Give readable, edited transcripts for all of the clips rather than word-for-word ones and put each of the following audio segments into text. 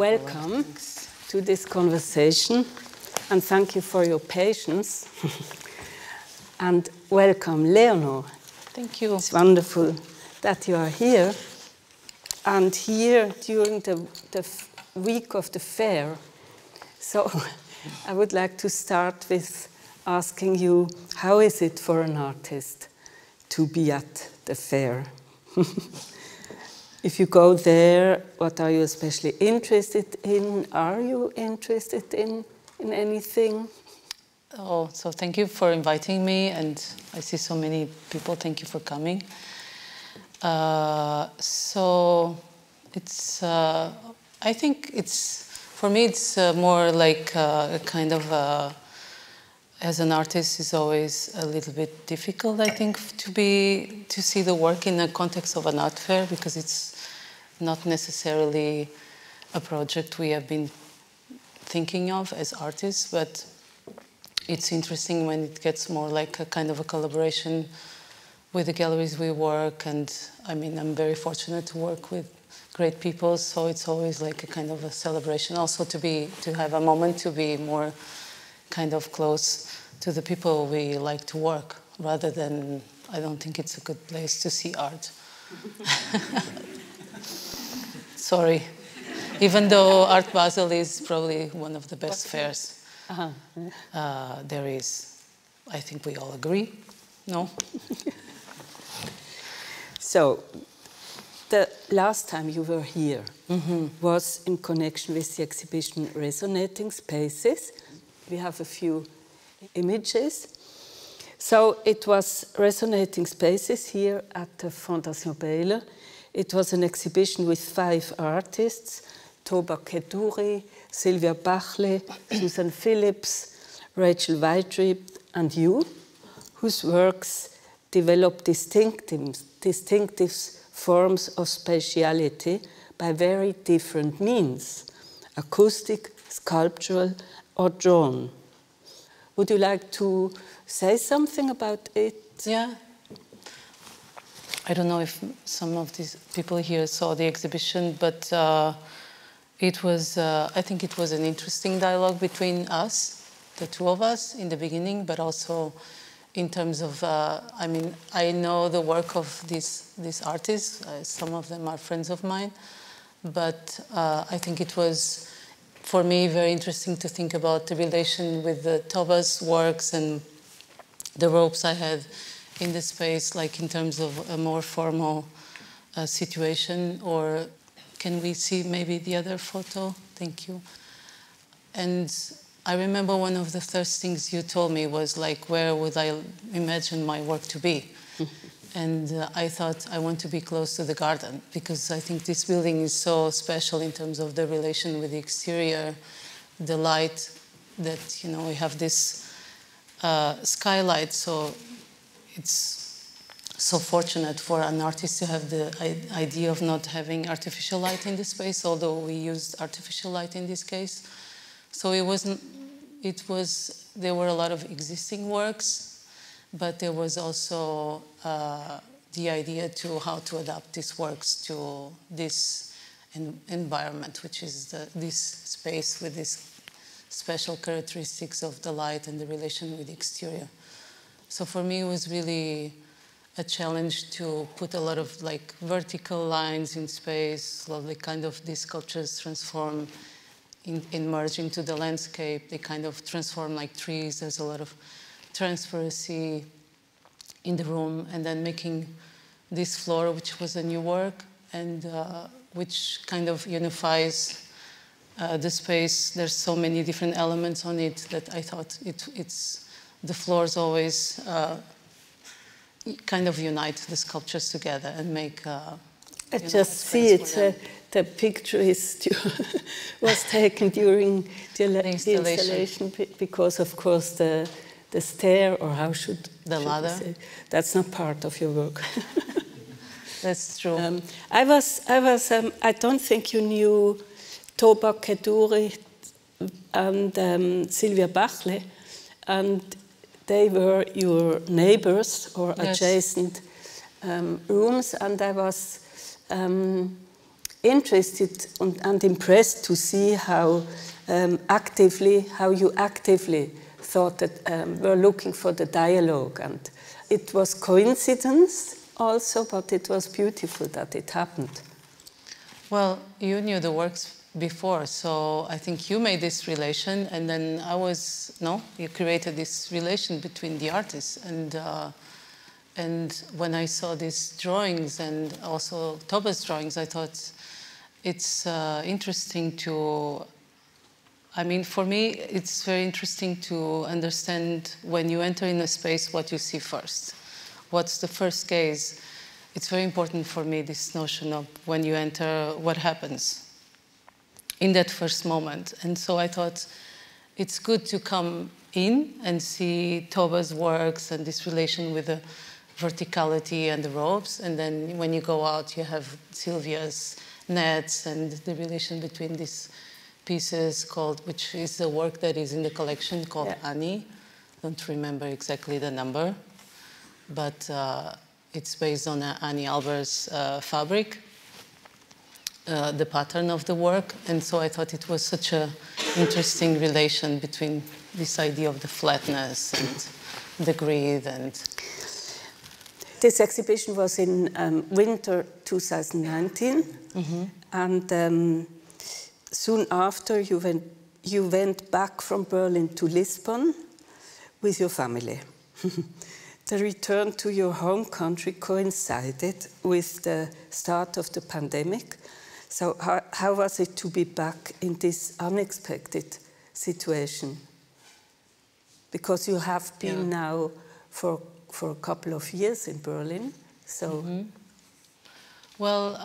welcome to this conversation, and thank you for your patience. And welcome, Leonor. Thank you. It's wonderful that you are here. And here during the week of the fair. So I would like to start with asking you, how is it for an artist to be at the fair? If you go there, what are you especially interested in? Are you interested in anything? Oh, so thank you for inviting me, and I see so many people. Thank you for coming. So it's, I think it's, for me, it's more like a kind of, as an artist, it's always a little bit difficult, I think, to see the work in the context of an art fair, because it's not necessarily a project we have been thinking of as artists, but it's interesting when it gets more like a kind of a collaboration with the galleries we work. And I mean, I'm very fortunate to work with great people, so it's always like a kind of a celebration also to have a moment to be more kind of close to the people we like to work, rather than, I don't think it's a good place to see art. Sorry. Even though Art Basel is probably one of the best fairs there is. I think we all agree, no? So, the last time you were here was in connection with the exhibition Resonating Spaces. We have a few images. So it was Resonating Spaces here at the Fondation Beyeler. It was an exhibition with 5 artists: Toba Keduri, Sylvia Bachle, Susan Phillips, Rachel Weidrib, and you, whose works develop distinctive forms of spatiality by very different means: acoustic, sculptural, or drawn. Would you like to say something about it? Yeah. I don't know if some of these people here saw the exhibition, but it was, I think it was an interesting dialogue between us, the two of us, in the beginning, but also in terms of, I mean, I know the work of these artists. Some of them are friends of mine, but I think it was, for me, very interesting to think about the relation with the Toba's works and the ropes I had in the space, like in terms of a more formal situation. Or can we see maybe the other photo? Thank you. And I remember one of the first things you told me was like, where would I imagine my work to be? And I thought, I want to be close to the garden, because I think this building is so special in terms of the relation with the exterior, the light, that, you know, we have this skylight, so it's so fortunate for an artist to have the idea of not having artificial light in the space, although we used artificial light in this case. So there were a lot of existing works, but there was also the idea to how to adapt these works to this environment, which is this space with these special characteristics of the light and the relation with the exterior. So for me, it was really a challenge to put a lot of like vertical lines in space, slowly kind of these sculptures transform, merge into the landscape. They kind of transform like trees. There's a lot of transparency in the room, and then making this floor, which was a new work, and which kind of unifies the space. There's so many different elements on it that I thought the floors always kind of unite the sculptures together and make. I just see it. The picture was taken during the installation because, of course, the stair, or how should the ladder? Say, that's not part of your work. That's true. I don't think you knew Toba Keduri and Sylvia Bachle, and they were your neighbors or adjacent rooms, and I was interested and impressed to see how you actively thought that were looking for the dialogue. And it was coincidence also, but it was beautiful that it happened. Well, you knew the works before, so I think you made this relation, and then you created this relation between the artists. And when I saw these drawings and also Toba's drawings, I thought it's interesting to, I mean, for me, it's very interesting to understand when you enter in a space what you see first. What's the first gaze? It's very important for me, this notion of when you enter, what happens in that first moment. And so I thought it's good to come in and see Toba's works and this relation with the verticality and the ropes. And then when you go out, you have Sylvia's nets and the relation between these pieces which is a work that is in the collection called Annie. Don't remember exactly the number, but it's based on Annie Albert's fabric, the pattern of the work. And so I thought it was such an interesting relation between this idea of the flatness and the grid. And this exhibition was in winter 2019, and soon after you went back from Berlin to Lisbon with your family. The return to your home country coincided with the start of the pandemic. So how was it to be back in this unexpected situation? Because you have been now for a couple of years in Berlin. So, well,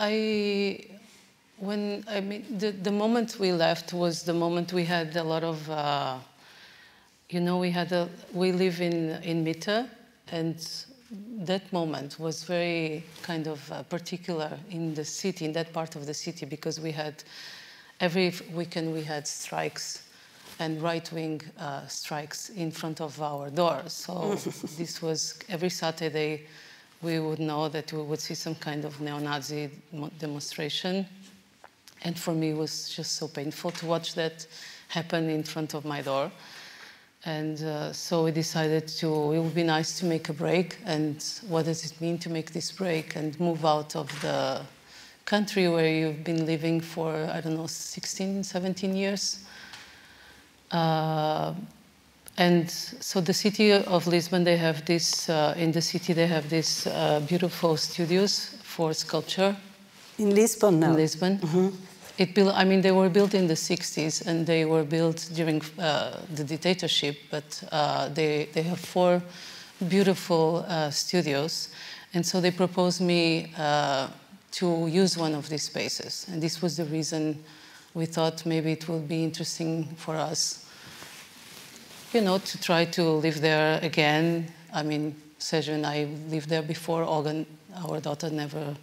the moment we left was the moment we had a lot of, we live in Mitte, and that moment was very kind of particular in the city, in that part of the city, because we had, every weekend we had strikes and right-wing strikes in front of our doors. So this was, every Saturday we would know that we would see some kind of neo-Nazi demonstration. And for me, it was just so painful to watch that happen in front of my door. And so we decided it would be nice to make a break. And what does it mean to make this break and move out of the country where you've been living for, I don't know, 16, 17 years? And so the city of Lisbon, they have this, in the city they have these beautiful studios for sculpture. In Lisbon now? In Lisbon. They were built in the 60s, and they were built during the dictatorship, but they have 4 beautiful studios. And so they proposed me to use one of these spaces. And this was the reason we thought maybe it would be interesting for us, to try to live there again. I mean, Sergio and I lived there before. Olga, our daughter, never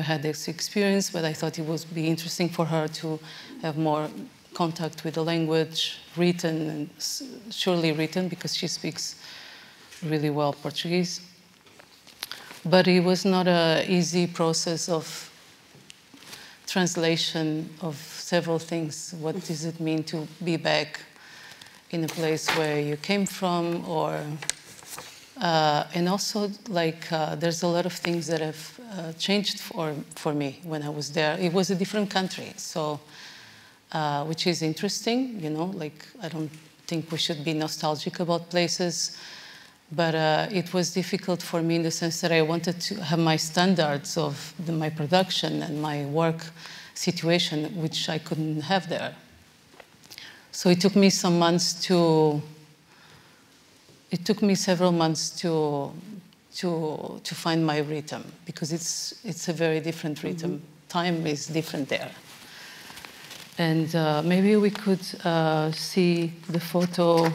had this experience, but I thought it would be interesting for her to have more contact with the language, written, and surely written, because she speaks really well Portuguese. But it was not an easy process of translation of several things. What does it mean to be back in a place where you came from, or and also, there's a lot of things that have changed for me when I was there. It was a different country, so which is interesting, I don't think we should be nostalgic about places, but it was difficult for me in the sense that I wanted to have my standards of my production and my work situation, which I couldn't have there. So it took me some months to. It took me several months to find my rhythm, because it's a very different rhythm. Time is different there. And maybe we could see the photo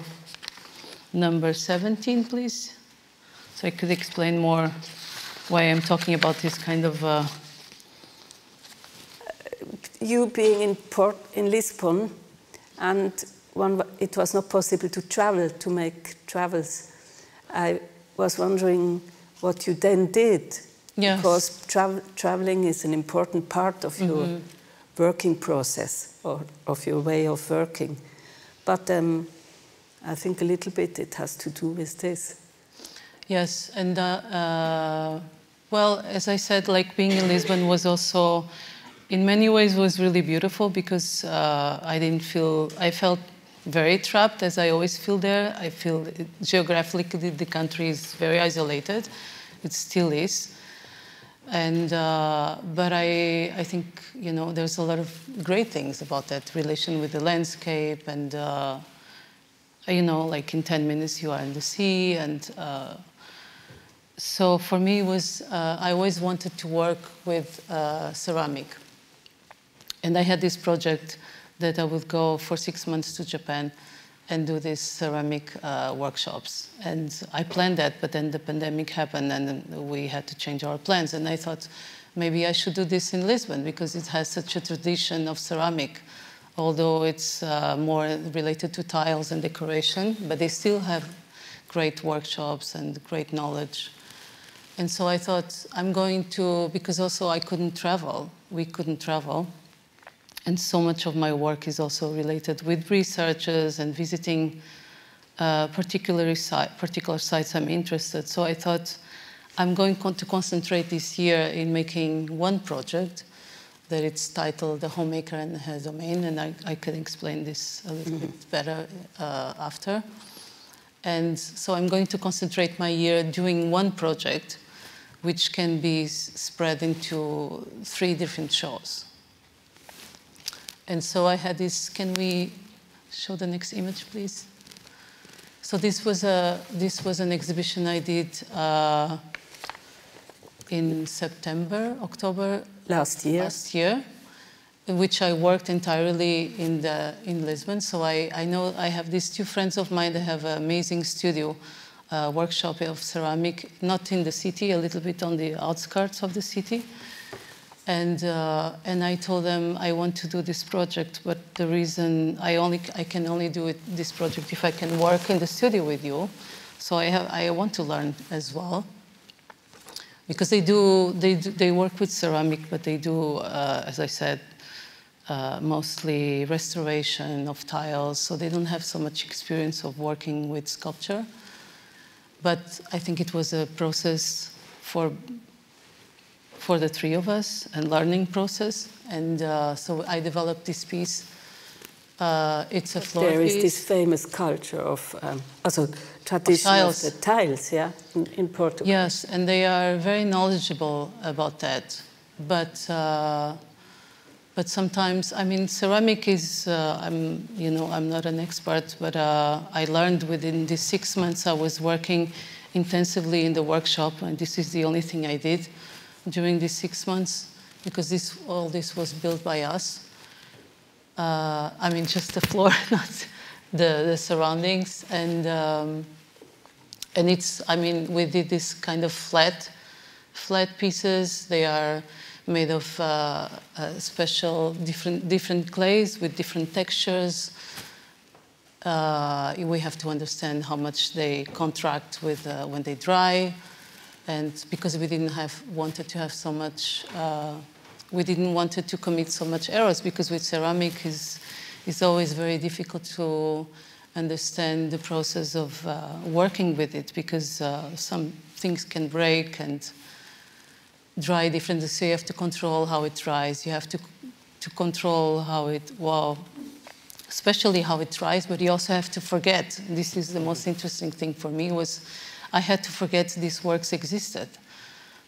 number 17, please, so I could explain more why I'm talking about this kind of. You being in Lisbon, and it was not possible to make travels. I was wondering what you then did Yes. Because traveling is an important part of your working process or of your way of working. But I think a little bit it has to do with this. Yes, and well, as I said, like being in Lisbon was also, in many ways, was really beautiful because I felt very trapped, as I always feel there. I feel geographically the country is very isolated. It still is. And but I think, you know, there's a lot of great things about that relation with the landscape, and you know, like in 10 minutes you are in the sea, and so for me it was I always wanted to work with ceramic, and I had this project that I would go for 6 months to Japan and do these ceramic workshops. And I planned that, but then the pandemic happened and we had to change our plans. And I thought maybe I should do this in Lisbon because it has such a tradition of ceramic, although it's more related to tiles and decoration, but they still have great workshops and great knowledge. And so I thought I'm going to, because also I couldn't travel, we couldn't travel. And so much of my work is also related with researchers and visiting particular sites I'm interested. So I thought I'm going to concentrate this year in making one project that it's titled The Homemaker and Her Domain, and I can explain this a little bit better after. And so I'm going to concentrate my year doing one project which can be spread into 3 different shows. And so I had this, can we show the next image, please? So this was an exhibition I did in October last year, in which I worked entirely in Lisbon. So I know I have these 2 friends of mine that have an amazing studio, workshop of ceramic, not in the city, a little bit on the outskirts of the city. And I told them I want to do this project, but the reason I can only do this project if I can work in the studio with you. So I want to learn as well, because they work with ceramic, but they do, as I said, mostly restoration of tiles. So they don't have so much experience of working with sculpture. But I think it was a process for the 3 of us, and learning process. And so I developed this piece. It's a floor piece. There is this famous culture of, tradition of the tiles, yeah, in Portugal. Yes, and they are very knowledgeable about that. But sometimes, I mean, ceramic is, I'm not an expert, but I learned within these 6 months I was working intensively in the workshop, and this is the only thing I did during these 6 months, because all this was built by us. I mean, just the floor, not the surroundings. And it's, I mean, we did this kind of flat pieces. They are made of special different clays with different textures. We have to understand how much they contract with when they dry. And because we didn't wanted to have so much, we didn't want to commit so much errors, because with ceramic it's always very difficult to understand the process of working with it, because some things can break and dry differently. So you have to control how it dries. You have to control how it, especially how it dries, but you also have to forget. This is the most interesting thing for me, was I had to forget these works existed,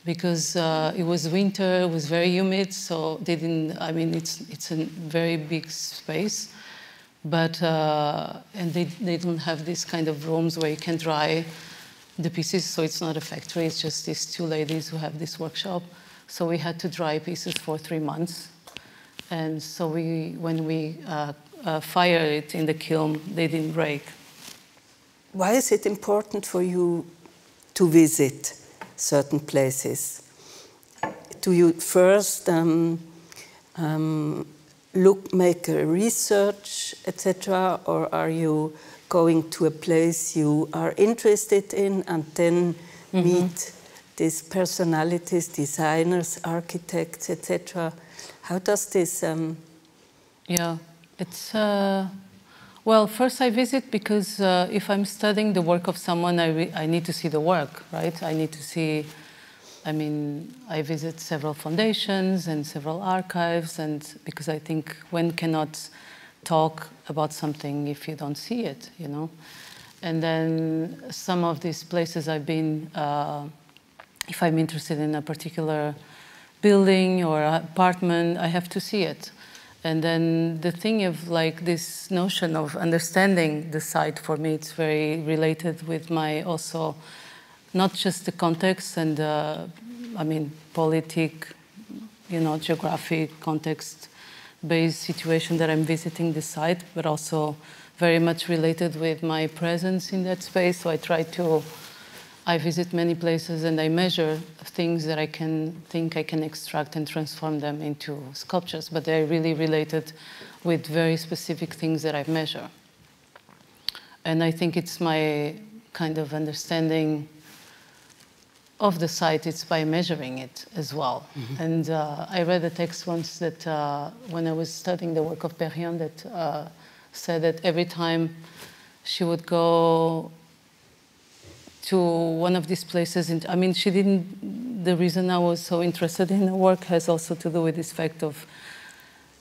because it was winter, it was very humid, so they didn't, I mean, it's a very big space, but, and they don't have this kind of rooms where you can dry the pieces, so it's not a factory, it's just these 2 ladies who have this workshop. So we had to dry pieces for 3 months. And so when we fire it in the kiln, they didn't break. Why is it important for you to visit certain places? Do you first make a research, etc., or are you going to a place you are interested in and then meet these personalities, designers, architects, etc. How does this? Yeah, it's well. First, I visit because if I'm studying the work of someone, I need to see the work, right? I need to see. I mean, I visit several foundations and several archives, and because I think one cannot talk about something if you don't see it, you know. And then some of these places I've been, if I'm interested in a particular building or apartment, I have to see it. And then the thing of like this notion of understanding the site, for me, it's very related with my also, not just the context and I mean, politic, you know, geographic context-based situation that I'm visiting the site, but also very much related with my presence in that space. So I visit many places and I measure things that I think I can extract and transform them into sculptures, but they're really related with very specific things that I measure. And I think it's my kind of understanding of the site, it's by measuring it as well. Mm-hmm. And I read a text once that when I was studying the work of Perriand that said that every time she would go to one of these places, I mean, the reason I was so interested in her work has also to do with this fact of,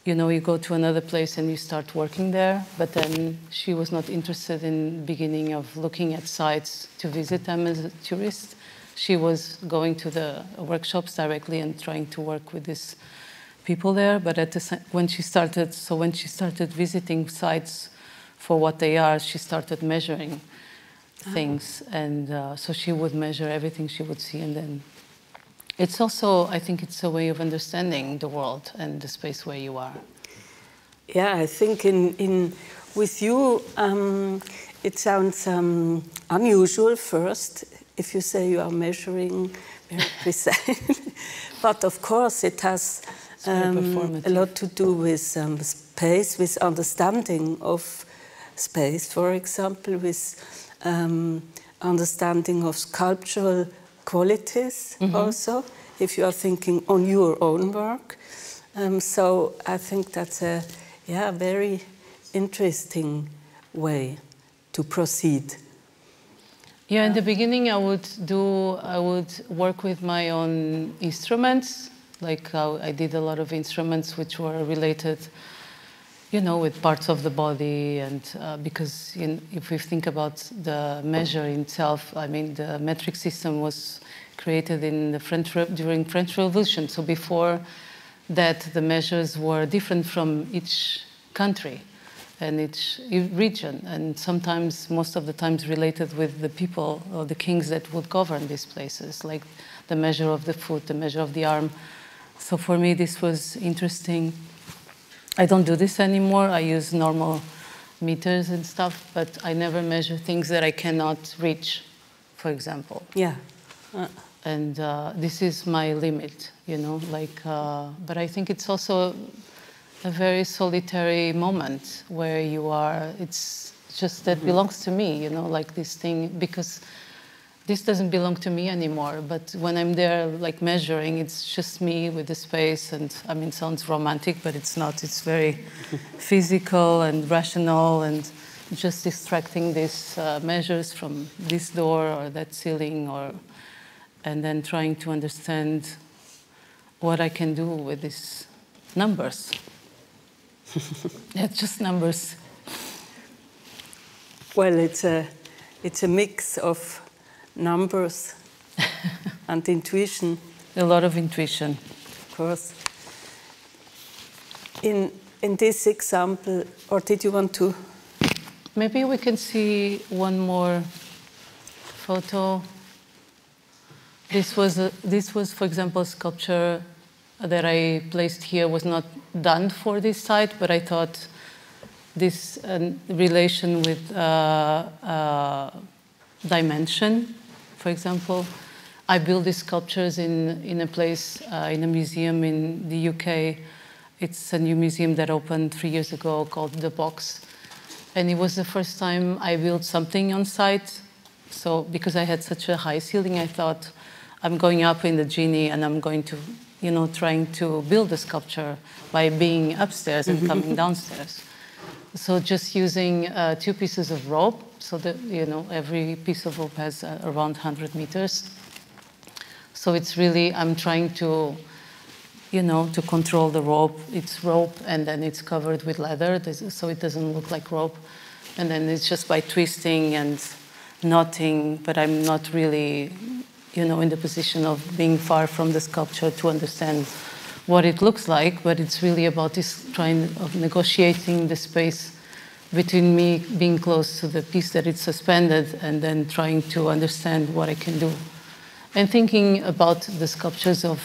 you know, you go to another place and you start working there, but then she was not interested in the beginning of looking at sites to visit them as a tourist. She was going to the workshops directly and trying to work with these people there. But when she started visiting sites for what they are, she started measuring things, and so she would measure everything she would see, and then it's also, I think, it's a way of understanding the world and the space where you are. Yeah, I think with you, it sounds unusual first. If you say you are measuring very precise, but of course it has a lot to do with space, with understanding of space, for example, with understanding of sculptural qualities also, if you are thinking on your own work. So I think that's a very interesting way to proceed. Yeah, in the beginning I would work with my own instruments, like I did a lot of instruments which were related, you know, with parts of the body, and because if we think about the measure itself, I mean, the metric system was created in during French Revolution. So before that, the measures were different from each country and each region, and sometimes, most of the times, related with the people or the kings that would govern these places, like the measure of the foot, the measure of the arm. So for me, this was interesting. I don't do this anymore. I use normal meters and stuff, but I never measure things that I cannot reach, for example. Yeah. And this is my limit, you know, like, but I think it's also a very solitary moment where you are, it's just that belongs to me, you know, like this thing, because this doesn't belong to me anymore. But when I'm there, like measuring, it's just me with the space. And I mean, it sounds romantic, but it's not. It's very physical and rational, and just extracting these measures from this door or that ceiling, and then trying to understand what I can do with these numbers. Yeah, just numbers. Well, it's a mix of numbers and intuition. A lot of intuition. Of course. In this example, or did you want to? Maybe we can see one more photo. This was, for example, a sculpture that I placed here was not done for this site, but I thought this relation with dimension, for example. I built these sculptures in a place, in a museum in the UK. It's a new museum that opened 3 years ago called The Box. And it was the first time I built something on site. So because I had such a high ceiling, I thought I'm going up in the genie and I'm going to, trying to build the sculpture by being upstairs and coming downstairs. So just using 2 pieces of rope, so that, every piece of rope has around 100 meters. So it's really, I'm trying to, to control the rope. It's rope and then it's covered with leather, so it doesn't look like rope. And then it's just by twisting and knotting, but I'm not really, in the position of being far from the sculpture to understand what it looks like, but it's really about this trying of negotiating the space between me being close to the piece that it's suspended and then trying to understand what I can do. And thinking about the sculptures of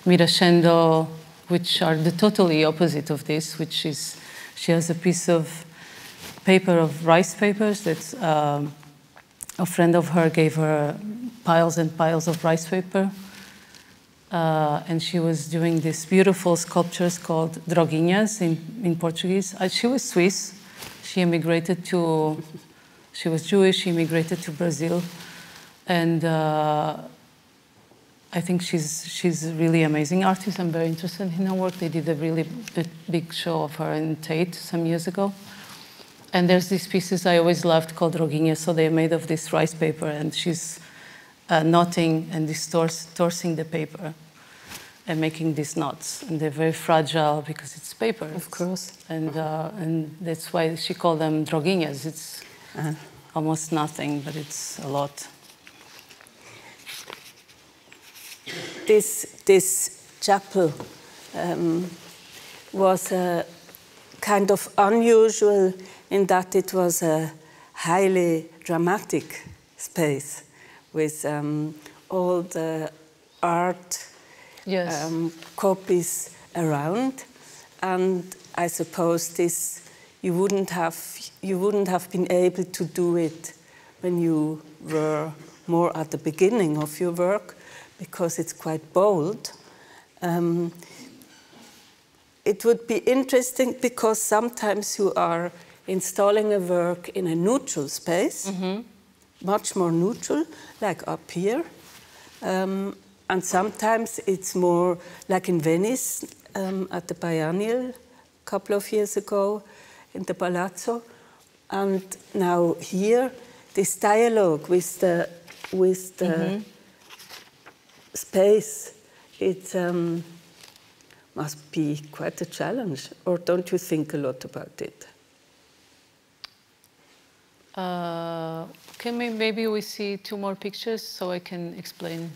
Mirascendo, which are the totally opposite of this, which is, she has a piece of paper of rice papers that a friend of her gave her piles and piles of rice paper. And she was doing these beautiful sculptures called droguinhas in Portuguese. She was Swiss. She was Jewish, she immigrated to Brazil. And I think she's a really amazing artist. I'm very interested in her work. They did a really big show of her in Tate some years ago. And there's these pieces I always loved called droguinhas. So they're made of this rice paper, and she's knotting and distorting the paper and making these knots. And they're very fragile because it's paper. Of course. And that's why she called them droguinhas. It's almost nothing, but it's a lot. This chapel was kind of unusual in that it was a highly dramatic space with all the art copies around, and I suppose this you wouldn't have been able to do it when you were more at the beginning of your work, because it's quite bold. It would be interesting because sometimes you are installing a work in a neutral space, much more neutral, like up here. And sometimes it's more like in Venice at the Biennial a couple of years ago in the Palazzo. And now here, this dialogue with the space, it must be quite a challenge. Or don't you think a lot about it? Maybe we see 2 more pictures so I can explain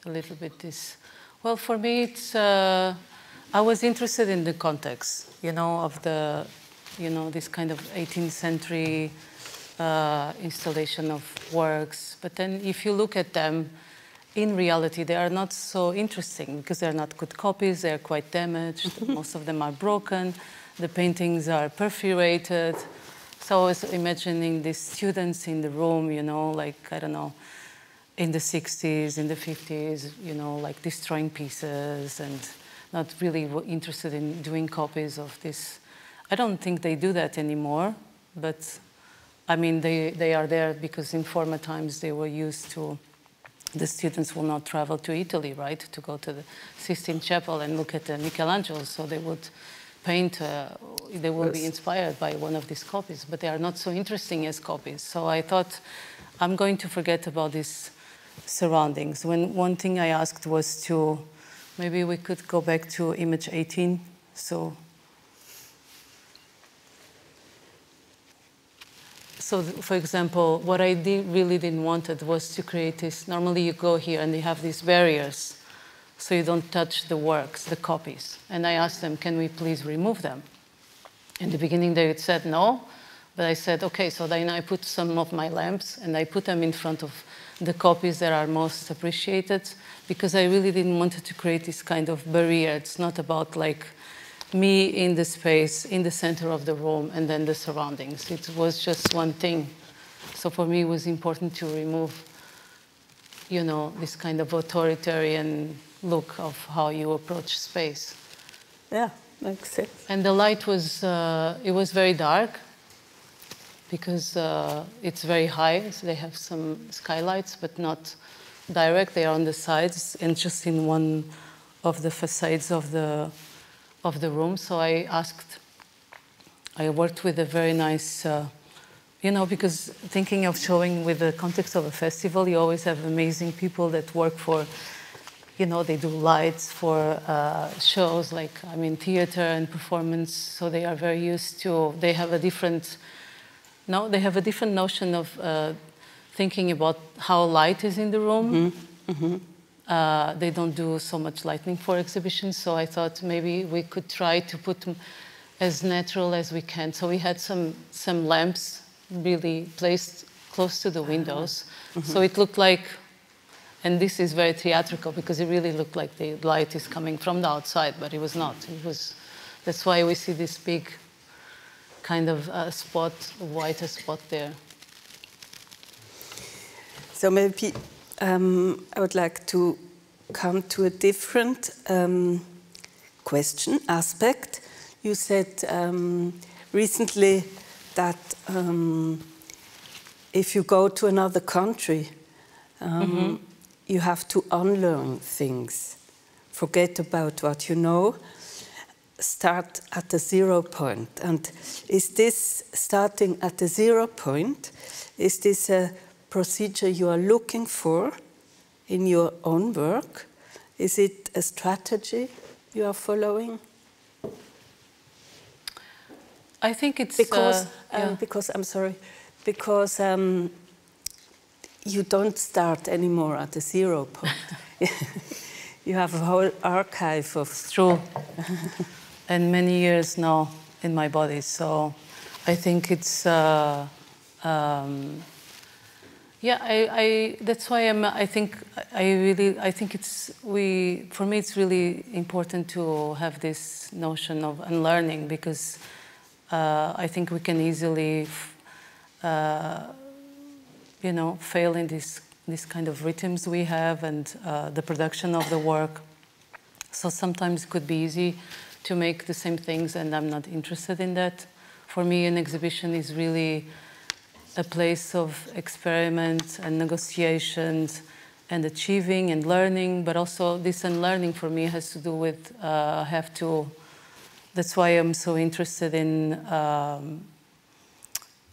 a little bit this. Well, for me, it's I was interested in the context, of the, this kind of 18th century installation of works. But then if you look at them, in reality, they are not so interesting because they're not good copies, they're quite damaged, most of them are broken, the paintings are perforated. So I was imagining these students in the room, like, I don't know, in the 60s, in the 50s, like destroying pieces and not really interested in doing copies of this. I don't think they do that anymore, but I mean, they are there because in former times they were used to, the students will not travel to Italy, right, to go to the Sistine Chapel and look at Michelangelo, so they would paint, they will be inspired by one of these copies, but they are not so interesting as copies. So I thought, I'm going to forget about these surroundings. One thing I asked was to, maybe we could go back to image 18. So for example, what I really didn't want was to create this, normally you go here and they have these barriers, so you don't touch the works, the copies. And I asked them, can we please remove them? In the beginning they said no, but I said, okay, so then I put some of my lamps and I put them in front of the copies that are most appreciated, because I really didn't want to create this kind of barrier. It's not about like me in the space, in the center of the room, and then the surroundings. It was just one thing. So for me, it was important to remove, this kind of authoritarian look of how you approach space. Yeah, makes sense. And the light was, it was very dark because it's very high. So they have some skylights, but not direct. They are on the sides and just in one of the facades of the room. So I worked with a very nice, you know, because thinking of showing with the context of a festival, you always have amazing people that work for, you know, they do lights for shows like, I mean, theater and performance. So they are very used to, they have a different notion of thinking about how light is in the room. They don't do so much lighting for exhibitions, so I thought maybe we could try to put them as natural as we can. So we had some lamps really placed close to the windows, so it looked like, and this is very theatrical because it really looked like the light is coming from the outside, but it was not. It was, that's why we see this big kind of spot, white spot there. So maybe I would like to come to a different question, aspect. You said recently that if you go to another country, you have to unlearn things, forget about what you know, start at the 0 point. And is this starting at the 0 point? Is this a procedure you are looking for in your own work? Is it a strategy you are following? I think it's because I'm sorry, because you don't start anymore at the 0 point. You have a whole archive of true, and many years now in my body. So I think it's that's why I think it's for me it's really important to have this notion of unlearning, because I think we can easily you know, fail in this kind of rhythms we have and the production of the work. So sometimes it could be easy to make the same things, and I'm not interested in that. For me, an exhibition is really a place of experiment and negotiations and achieving and learning, but also this unlearning for me has to do with that's why I'm so interested in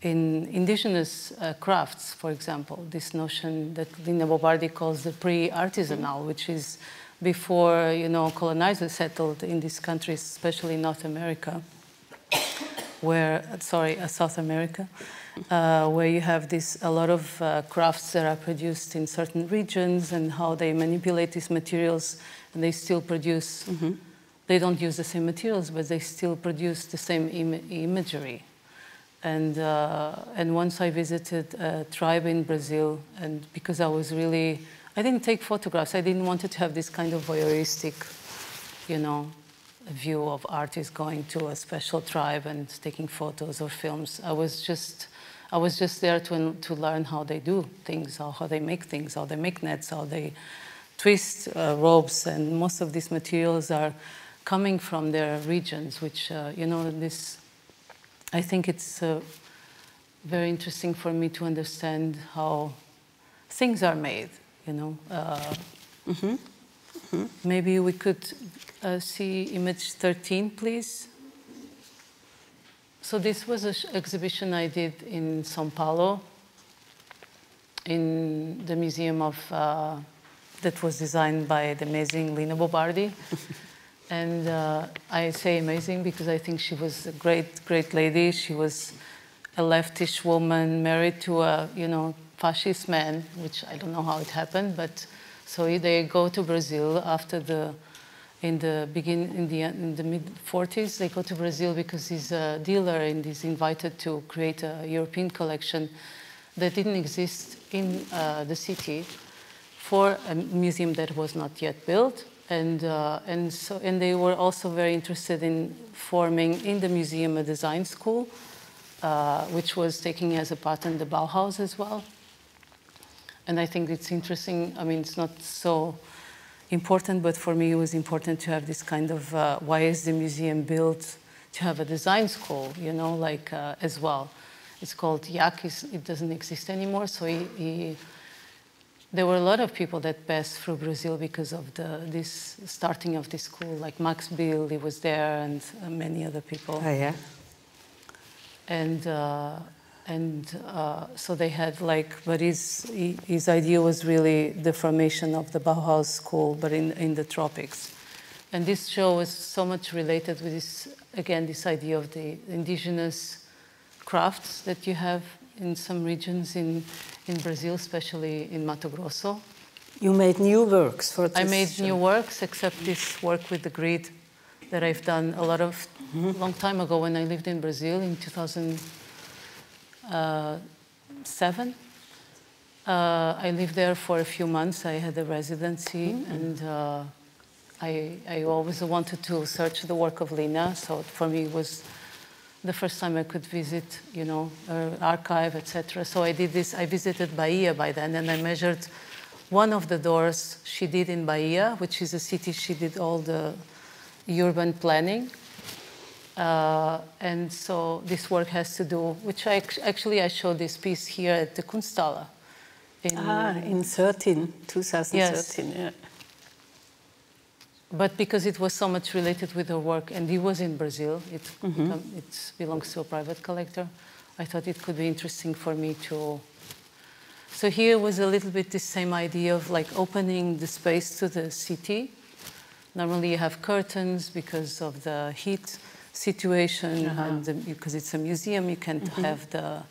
indigenous crafts, for example, this notion that Lina Bobardi calls the pre-artisanal, which is before, you know, colonizers settled in these countries, especially North America, South America, where you have a lot of crafts that are produced in certain regions, and how they manipulate these materials, and they still produce, they don't use the same materials, but they still produce the same imagery. And once I visited a tribe in Brazil, and because I didn't take photographs, I didn't want to have this kind of voyeuristic, you know, view of artists going to a special tribe and taking photos or films. I was just there to learn how they do things, how they make things, how they make nets, how they twist ropes, and most of these materials are coming from their regions, which, you know, I think it's very interesting for me to understand how things are made, you know. Maybe we could see image 13, please. So this was an exhibition I did in São Paulo, in the museum of that was designed by the amazing Lina Bobardi. And I say amazing because I think she was a great lady. She was a leftish woman married to a, you know, fascist man, which I don't know how it happened. But so they go to Brazil after in the mid-40s. They go to Brazil because he's a dealer and he's invited to create a European collection that didn't exist in the city for a museum that was not yet built. And they were also very interested in forming in the museum a design school, which was taking as a pattern the Bauhaus as well. And I think it's interesting. I mean, it's not so important, but for me it was important to have this kind of why is the museum built to have a design school, you know, like as well. It's called YAC. It doesn't exist anymore, so there were a lot of people that passed through Brazil because of this starting of this school, like Max Bill, he was there, and many other people. Oh, yeah. And so they had like, but his idea was really the formation of the Bauhaus school, but in the tropics. And this show is so much related with this, again, this idea of the indigenous crafts that you have in some regions in Brazil, especially in Mato Grosso. You made new works for this I made show. new works, except this work with the grid that I've done a lot of, long time ago when I lived in Brazil in 2007. I lived there for a few months. I had a residency, and I always wanted to search the work of Lina. So for me, it was the first time I could visit, you know, her archive, etc. So I did this. I visited Bahia by then, and I measured one of the doors she did in Bahia, which is a city she did all the urban planning. And so this work has to do, which I showed this piece here at the Kunsthalle. In 2013, yes. Yeah. But because it was so much related with her work, and it was in Brazil, it belongs to a private collector, I thought it could be interesting for me to... So here was a little bit the same idea of like opening the space to the city. Normally you have curtains because of the heat situation, and because it's a museum, you can't have the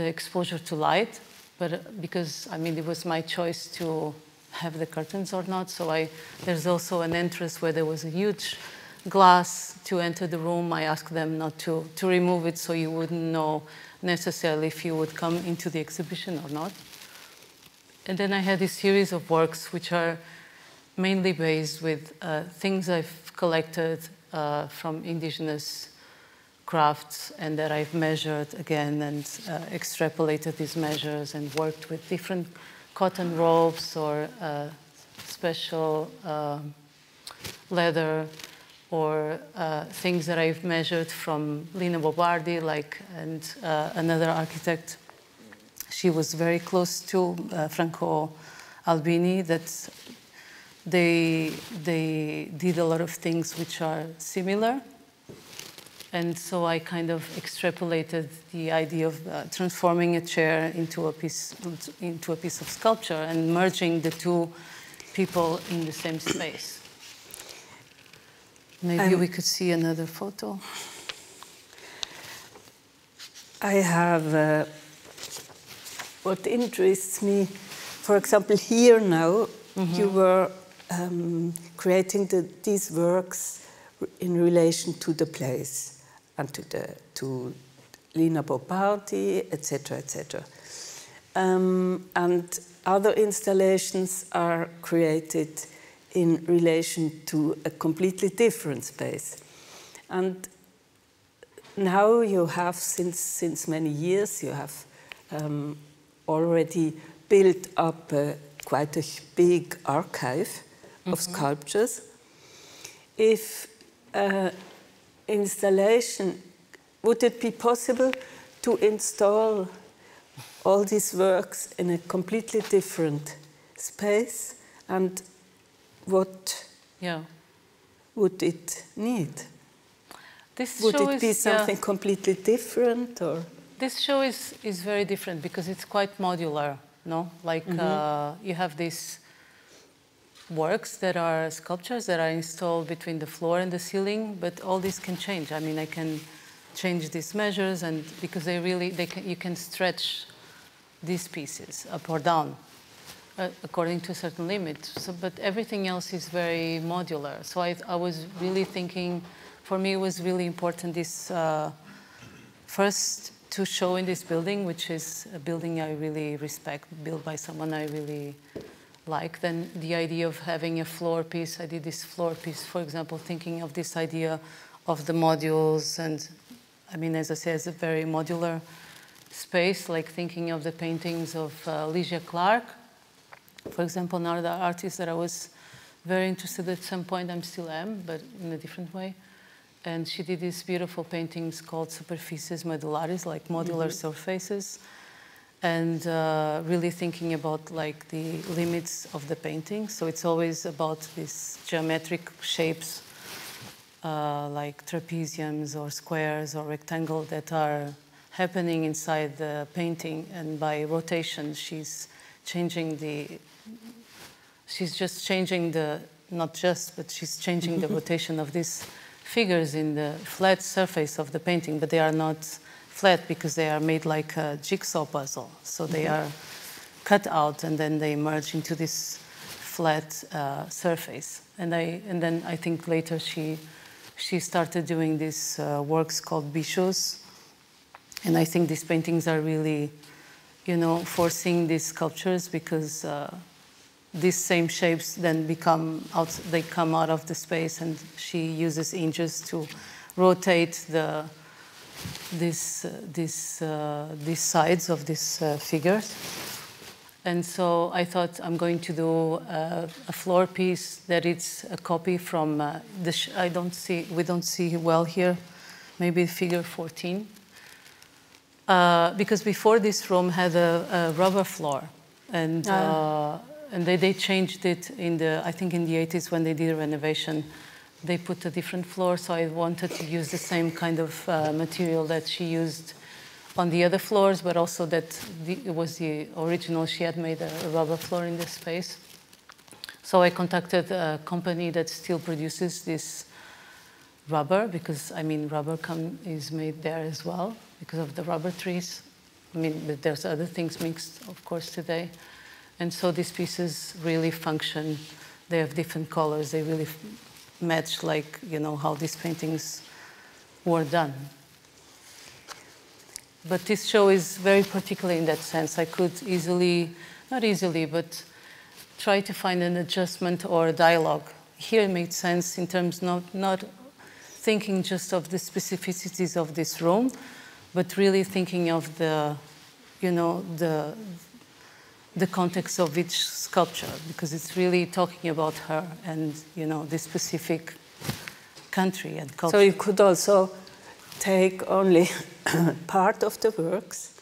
exposure to light. But because, I mean, it was my choice to have the curtains or not, so there's also an entrance where there was a huge glass to enter the room. I asked them not to remove it, so you wouldn't know necessarily if you would come into the exhibition or not. And then I had this series of works which are mainly based with things I've collected from indigenous crafts, and that I've measured again and extrapolated these measures and worked with different cotton ropes or special leather, or things that I've measured from Lina Bobardi, and another architect. She was very close to Franco Albini, that they did a lot of things which are similar. And so I kind of extrapolated the idea of transforming a chair into a piece of sculpture and merging the two people in the same space. Maybe we could see another photo. I have what interests me. For example, here now you were creating these works in relation to the place and to Lina Bobardi, etc., etc. And other installations are created in relation to a completely different space. And now you have, since many years, you have already built up quite a big archive of sculptures. If installation, would it be possible to install all these works in a completely different space? And what would it need? Would it be something completely different, or? This show is very different because it's quite modular, no? Like you have these works that are sculptures that are installed between the floor and the ceiling, but all this can change. I mean, I can change these measures, and because you can stretch these pieces up or down according to a certain limit. So, but everything else is very modular. So I was really thinking, for me, it was really important this first to show in this building, which is a building I really respect, built by someone I really like. Then the idea of having a floor piece, I did this floor piece, for example, thinking of this idea of the modules, and I mean, as I say, it's a very modular space, like thinking of the paintings of Ligia Clark, for example, another artist that I was very interested at some point, I still am, but in a different way. And she did these beautiful paintings called superficies modulares, like modular surfaces. and really thinking about like the limits of the painting. So it's always about these geometric shapes, like trapeziums or squares or rectangles that are happening inside the painting, and by rotation she's changing the, she's just changing the, not just, but she's changing the rotation of these figures in the flat surface of the painting, but they are not flat because they are made like a jigsaw puzzle. So they are cut out and then they merge into this flat surface. And then I think later she started doing these works called bichos. And I think these paintings are really, you know, forcing these sculptures, because these same shapes then become out, they come out of the space, and she uses hinges to rotate these sides of these figures. And so I thought I'm going to do a floor piece that it's a copy from we don't see well here, maybe figure 14. Because before this room had a rubber floor, and they changed it in the, I think in the 80s when they did a renovation, they put a different floor. So I wanted to use the same kind of material that she used on the other floors, but also that it was the original. She had made a rubber floor in this space. So I contacted a company that still produces this rubber, because I mean rubber is made there as well because of the rubber trees. I mean, but there's other things mixed, of course, today. And so these pieces really function. They have different colors. They really match, like, you know, how these paintings were done. But this show is very particular in that sense. I could easily, not easily, but try to find an adjustment or a dialogue. Here it made sense in terms not thinking just of the specificities of this room, but really thinking of the, you know, the context of each sculpture, because it's really talking about her and, you know, this specific country and culture. So you could also take only part of the works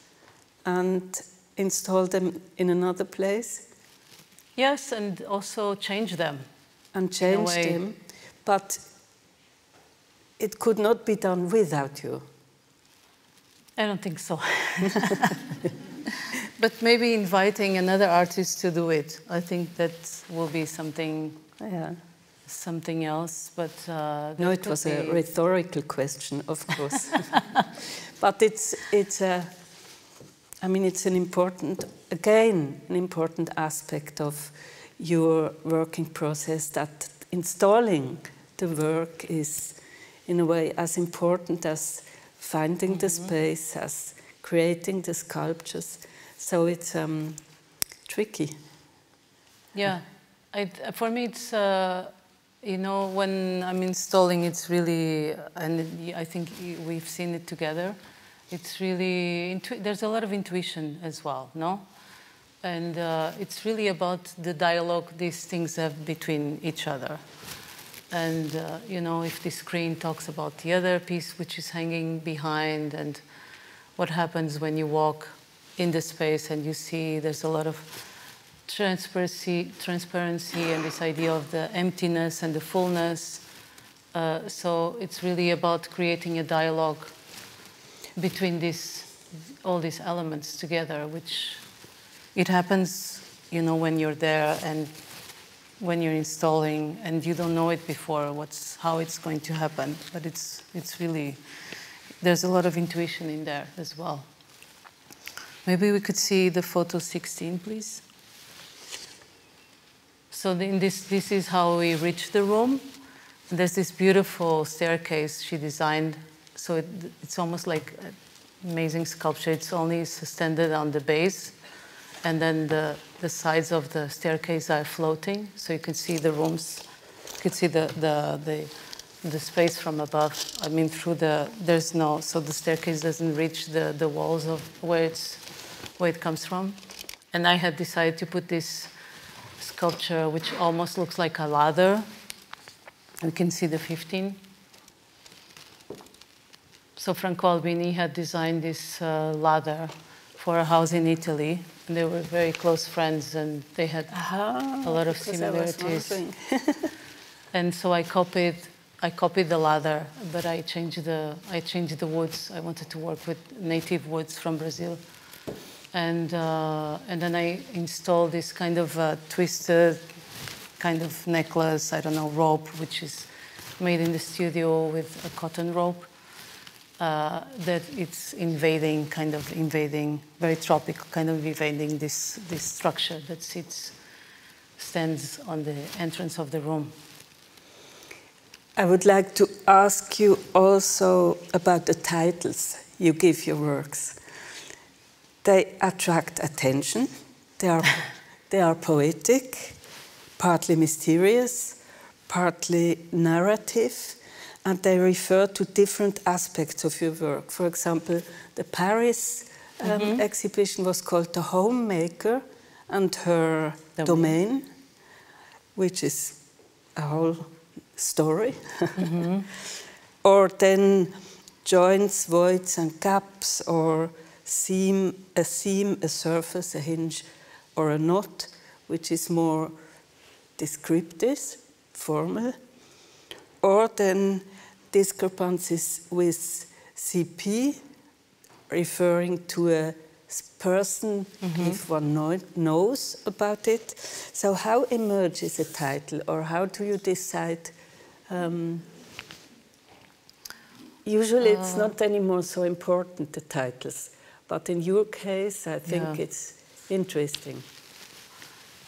and install them in another place? Yes, and also change them. And change them, but it could not be done without you. I don't think so. But maybe inviting another artist to do it. I think that will be something, something else. But no, it was a rhetorical question, of course. But I mean, it's an important aspect of your working process, that installing the work is, in a way, as important as finding the space, as creating the sculptures. So it's tricky. Yeah, for me it's, you know, when I'm installing, it's really, and I think we've seen it together, it's really, there's a lot of intuition as well, no? And it's really about the dialogue these things have between each other. And, you know, if the screen talks about the other piece which is hanging behind, and what happens when you walk in the space and you see there's a lot of transparency and this idea of the emptiness and the fullness. So it's really about creating a dialogue between all these elements together, which it happens, you know, when you're there and when you're installing and you don't know it before how it's going to happen. But it's really, there's a lot of intuition in there as well. Maybe we could see the photo 16, please. So in this is how we reach the room. There's this beautiful staircase she designed. So it's almost like an amazing sculpture. It's only suspended on the base, and then the sides of the staircase are floating. So you can see the rooms. You can see the space from above. I mean, so the staircase doesn't reach the walls of where it comes from. And I had decided to put this sculpture, which almost looks like a ladder. You can see the 15. So Franco Albini had designed this ladder for a house in Italy. And they were very close friends, and they had a lot of similarities. And so I copied the ladder, but I changed the woods. I wanted to work with native woods from Brazil. And then I installed this kind of twisted kind of necklace, I don't know, rope, which is made in the studio with a cotton rope, that it's invading, very tropical, kind of invading this structure that stands on the entrance of the room. I would like to ask you also about the titles you give your works. They attract attention. They are poetic, partly mysterious, partly narrative, and they refer to different aspects of your work. For example, the Paris exhibition was called The Homemaker and Her Domain, which is a whole story. Or then joints, voids and gaps, or seam, a surface, a hinge, or a knot, which is more descriptive, formal. Or then discrepancies with CP, referring to a person if one knows about it. So how emerges a title, or how do you decide? Usually it's not anymore so important, the titles, but in your case I think it's interesting.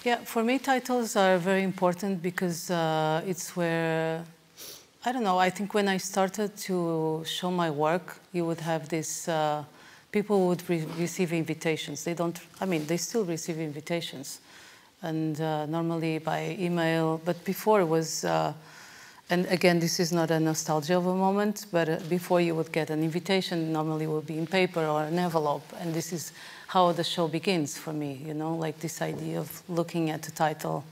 Yeah, for me titles are very important because it's where, I don't know, I think when I started to show my work, you would have this, people would receive invitations. They still receive invitations, and normally by email, but before it was, and again, this is not a nostalgia of a moment, but before you would get an invitation, normally it would be in paper or an envelope, and this is how the show begins for me, you know, like this idea of looking at the title,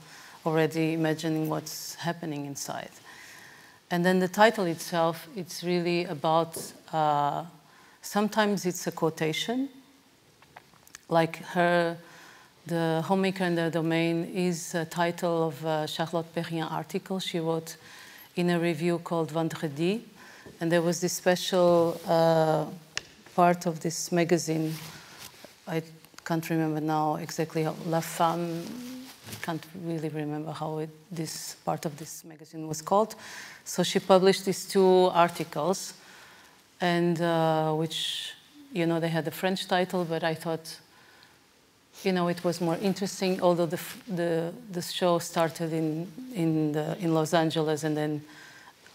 already imagining what's happening inside. And then the title itself, it's really about, sometimes it's a quotation, like The Homemaker and the Domain is a title of a Charlotte Perrien article she wrote in a review called Vendredi. And there was this special part of this magazine, I can't remember now exactly how, La Femme, I can't really remember how this part of this magazine was called. So she published these two articles, and which, you know, they had a French title, but I thought, you know, it was more interesting, although the show started in Los Angeles, and then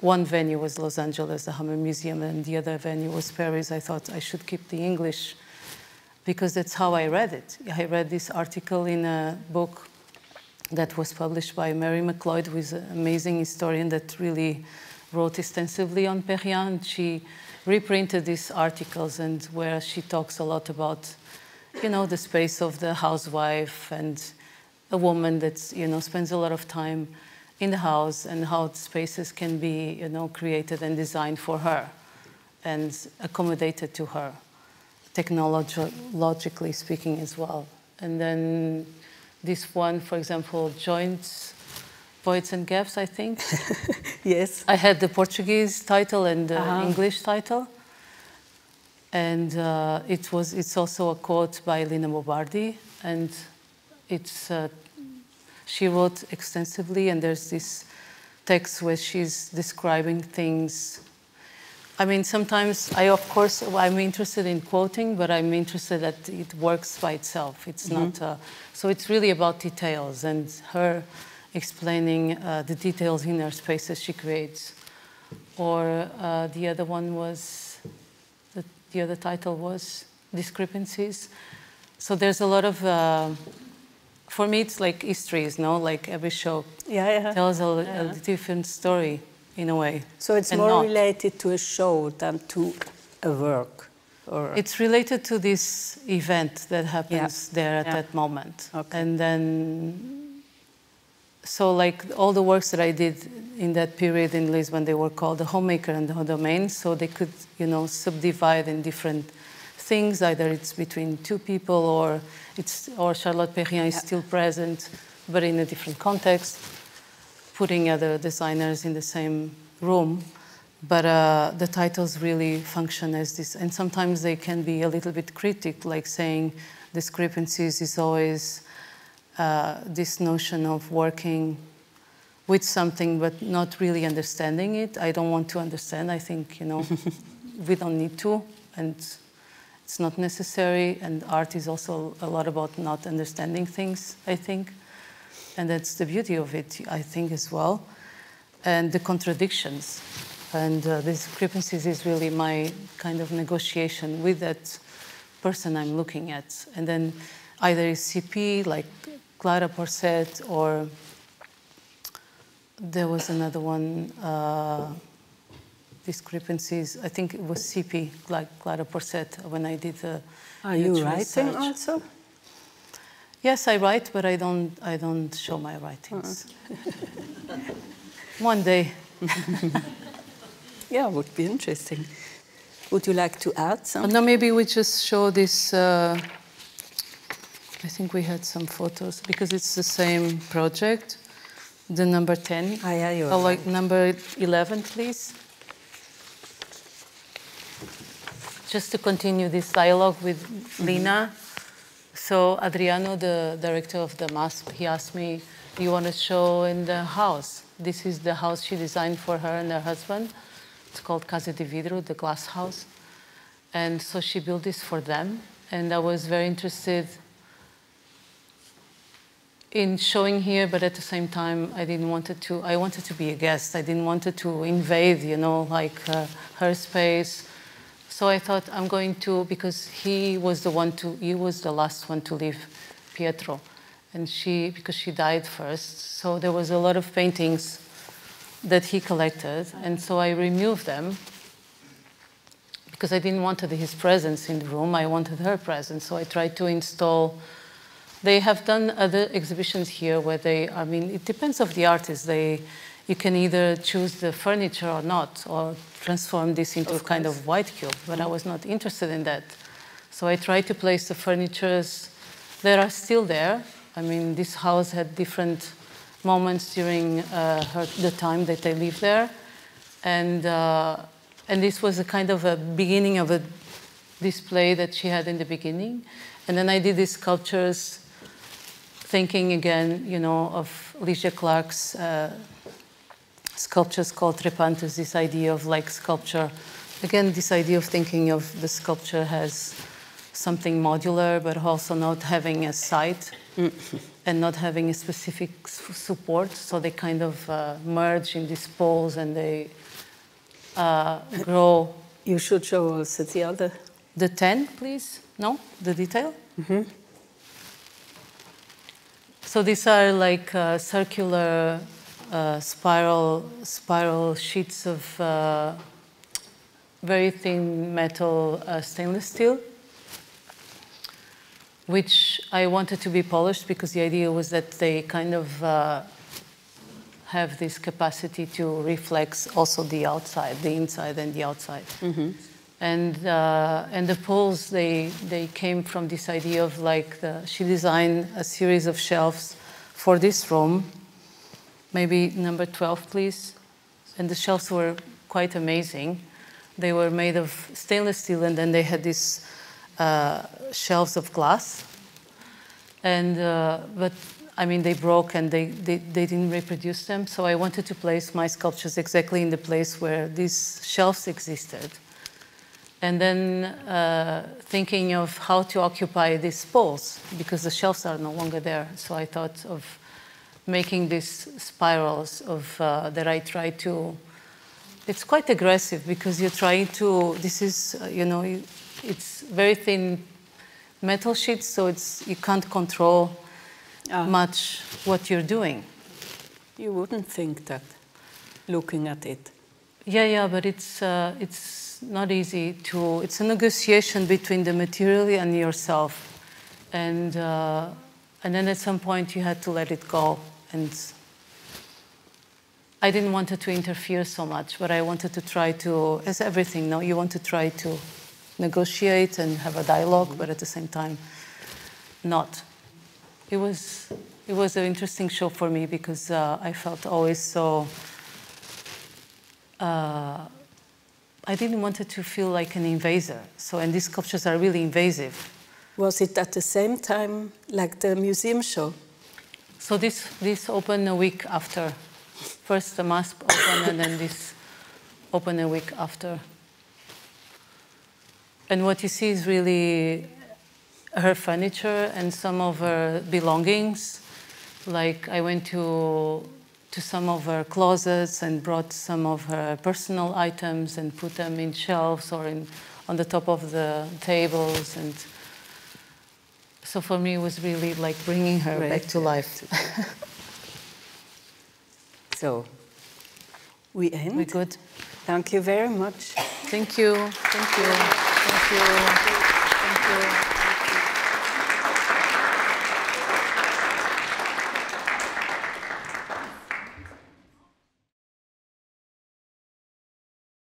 one venue was Los Angeles, the Hammer Museum, and the other venue was Paris. I thought I should keep the English, because that's how I read it. I read this article in a book that was published by Mary McLeod, who is an amazing historian that really wrote extensively on Perrien. She reprinted these articles, and where she talks a lot about, you know, the space of the housewife and a woman that, you know, spends a lot of time in the house, and how spaces can be, you know, created and designed for her and accommodated to her, technologically speaking as well. And then this one, for example, joints, voids and gaps, I think. Yes. I had the Portuguese title and the English title. And it's also a quote by Lina Bobardi, and she wrote extensively, and there's this text where she's describing things. I mean, sometimes I'm interested in quoting, but I'm interested that it works by itself. It's not, so it's really about details, and her explaining the details in her spaces she creates. Or the other one was, the other title was Discrepancies. So there's a lot of, for me it's like histories, no? Like every show tells a different story in a way. So it's more related to a show than to a work? Or... It's related to this event that happens there at that moment. Okay. And then, so like all the works that I did in that period in Lisbon, they were called The Homemaker and The Domain, so they could, you know, subdivide in different things. Either it's between two people, or Charlotte Perrien is still present, but in a different context, putting other designers in the same room. But the titles really function as this, and sometimes they can be a little bit cryptic, like saying discrepancies is always this notion of working with something but not really understanding it. I don't want to understand. I think, we don't need to, and it's not necessary. And art is also a lot about not understanding things, I think. And that's the beauty of it, I think, as well. And the contradictions. And the discrepancies is really my kind of negotiation with that person I'm looking at. And then either it's CP, like Clara Porcet, or there was another one, discrepancies. I think it was CP, like Clara Porcet, when I did the Are you research. writing also? Yes, I write, but I don't show my writings. One day. Yeah, would be interesting. Would you like to add something? No, maybe we just show this. I think we had some photos because it's the same project. The number 10. Ah, yeah, you're like right. number 11, please. Just to continue this dialogue with Lina. So Adriano, the director of the MASP, he asked me, "Do you want to show in the house?" This is the house she designed for her and her husband. It's called Casa de Vidro, the glass house. And so she built this for them. And I was very interested in showing here, but at the same time, I wanted to be a guest. I didn't want to invade, her space. So I thought I'm going to, because he was the last one to leave Pietro. And because she died first. So there was a lot of paintings that he collected. And so I removed them because I didn't want his presence in the room. I wanted her presence. So I tried to install. They have done other exhibitions here where it depends on the artist. You can either choose the furniture or not, or transform this into a kind of white cube, but I was not interested in that. So I tried to place the furnitures that are still there. This house had different moments during the time that I lived there. And this was a kind of a beginning of a display that she had in the beginning. And then I did these sculptures thinking again, of Ligia Clark's sculptures called trepantes, this idea of sculpture. Again, this idea of thinking of the sculpture as something modular, but also not having a site and not having a specific support. So they kind of merge in these poles and they grow. You should show also the other. The 10, please. No? The detail? Mm-hmm. So these are circular spiral sheets of very thin metal stainless steel, which I wanted to be polished because the idea was that they kind of have this capacity to reflect also the outside, the inside and the outside. Mm-hmm. And the poles, they came from this idea of she designed a series of shelves for this room. Maybe number 12, please. And the shelves were quite amazing. They were made of stainless steel, and then they had these shelves of glass. And but they broke and they didn't reproduce them. So I wanted to place my sculptures exactly in the place where these shelves existed. And then thinking of how to occupy these poles, because the shelves are no longer there. So I thought of making these spirals of that I try to. It's quite aggressive because you're trying to. This is it's very thin metal sheets, so you can't control much what you're doing. You wouldn't think that, looking at it. Yeah, but it's not easy to. It's a negotiation between the material and yourself, and then at some point you had to let it go. And I didn't want it to interfere so much, but I wanted to try to, as everything, no, you want to try to negotiate and have a dialogue, but at the same time, not. It was an interesting show for me because I felt always so. I didn't want it to feel like an invader. So, and these sculptures are really invasive. Was it at the same time like the museum show? So this opened a week after. First the mask opened and then this opened a week after. And what you see is really her furniture and some of her belongings. Like I went to some of her closets and brought some of her personal items and put them in shelves or on the top of the tables. And so for me, it was really like bringing her back to life. So, we end. We're good. Thank you very much. Thank you. Thank you. Thank you. Thank you.